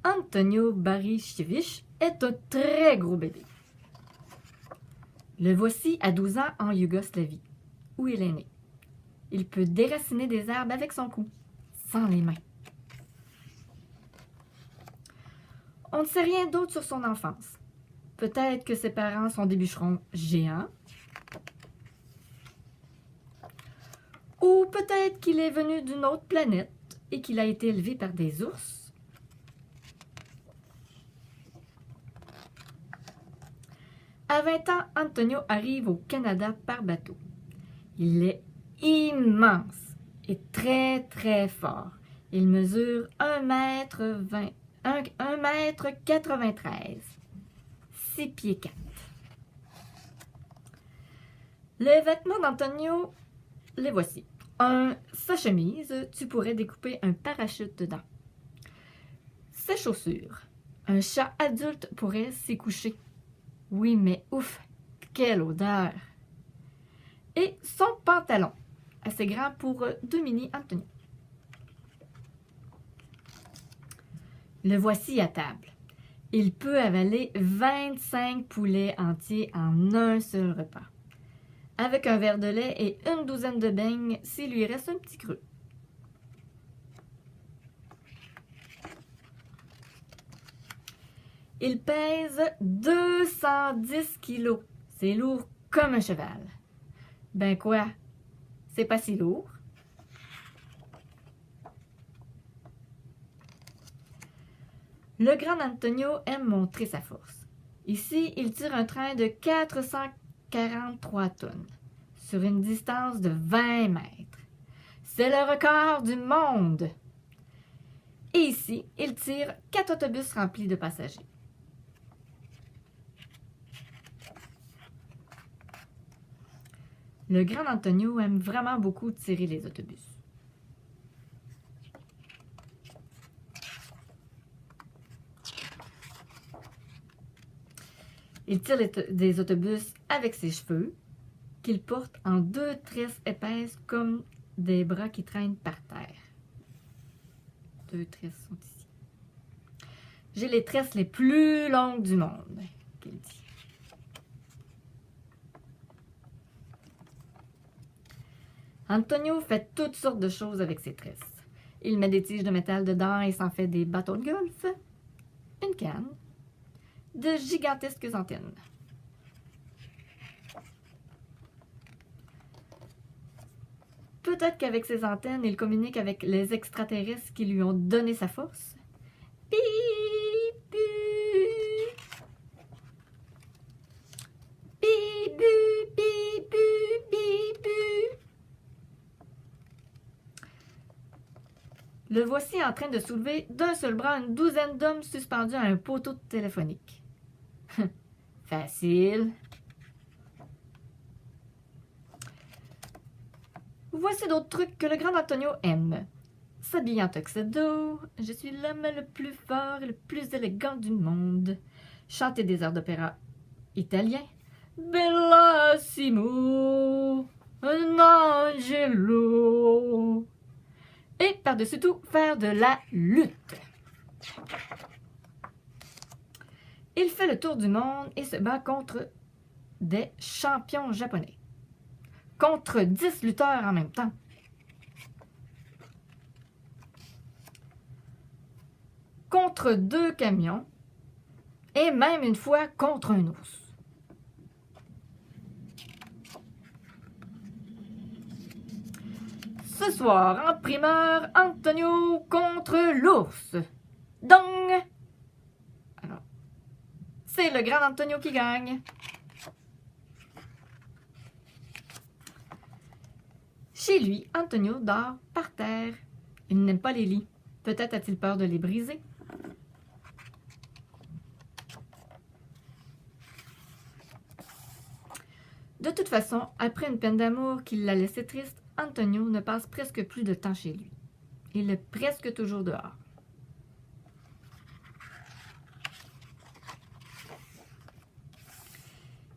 Antonio Barichevich est un très gros bébé. Le voici à 12 ans en Yougoslavie, où il est né. Il peut déraciner des arbres avec son cou, sans les mains. On ne sait rien d'autre sur son enfance. Peut-être que ses parents sont des bûcherons géants. Ou peut-être qu'il est venu d'une autre planète et qu'il a été élevé par des ours. À 20 ans, Antonio arrive au Canada par bateau. Il est immense et très très fort. Il mesure 1,93 m, 6 pieds 4. Les vêtements d'Antonio, les voici. Sa chemise, tu pourrais découper un parachute dedans. Ses chaussures, un chat adulte pourrait s'y coucher. Oui, mais ouf, quelle odeur! Et son pantalon, assez grand pour 2 mini Antonio. Le voici à table. Il peut avaler 25 poulets entiers en un seul repas, avec un verre de lait et une douzaine de beignes s'il lui reste un petit creux. Il pèse 210 kilos. C'est lourd comme un cheval. Ben quoi? C'est pas si lourd. Le grand Antonio aime montrer sa force. Ici, il tire un train de 443 tonnes sur une distance de 20 mètres. C'est le record du monde! Et ici, il tire 4 autobus remplis de passagers. Le grand Antonio aime vraiment beaucoup tirer les autobus. Il tire des autobus avec ses cheveux, qu'il porte en 2 tresses épaisses comme des bras qui traînent par terre. 2 tresses sont ici. J'ai les tresses les plus longues du monde, qu'il dit. Antonio fait toutes sortes de choses avec ses tresses. Il met des tiges de métal dedans et s'en fait des bâtons de golf, une canne, de gigantesques antennes. Peut-être qu'avec ces antennes, il communique avec les extraterrestres qui lui ont donné sa force. Bip, bip. Bip, bip, bip, bip, bip, bip. Le voici en train de soulever d'un seul bras une douzaine d'hommes suspendus à un poteau téléphonique. Facile. Voici d'autres trucs que le grand Antonio aime. S'habiller en tuxedo, je suis l'homme le plus fort et le plus élégant du monde. Chanter des airs d'opéra italien. Bellissimo, un angelo. Et par-dessus tout, faire de la lutte. Il fait le tour du monde et se bat contre des champions japonais. Contre 10 lutteurs en même temps. Contre 2 camions. Et même une fois contre un ours. Ce soir, en primeur, Antonio contre l'ours. Dong! Alors, c'est le grand Antonio qui gagne. Chez lui, Antonio dort par terre. Il n'aime pas les lits. Peut-être a-t-il peur de les briser. De toute façon, après une peine d'amour qui l'a laissé triste, Antonio ne passe presque plus de temps chez lui. Il est presque toujours dehors.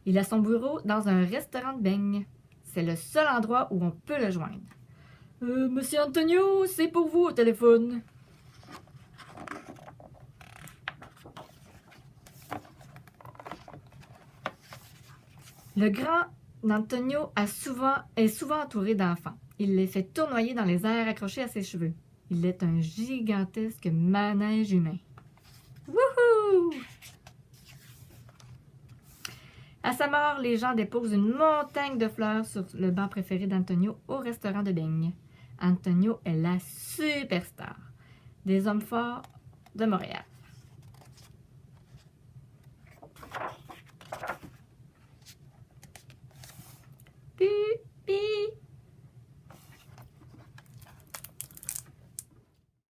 Il a son bureau dans un restaurant de beignes. C'est le seul endroit où on peut le joindre. Monsieur Antonio, c'est pour vous au téléphone. Le grand Antonio est souvent entouré d'enfants. Il les fait tournoyer dans les airs accrochés à ses cheveux. Il est un gigantesque manège humain. Wouhou! À sa mort, les gens déposent une montagne de fleurs sur le banc préféré d'Antonio au restaurant de beigne. Antonio est la superstar des hommes forts de Montréal.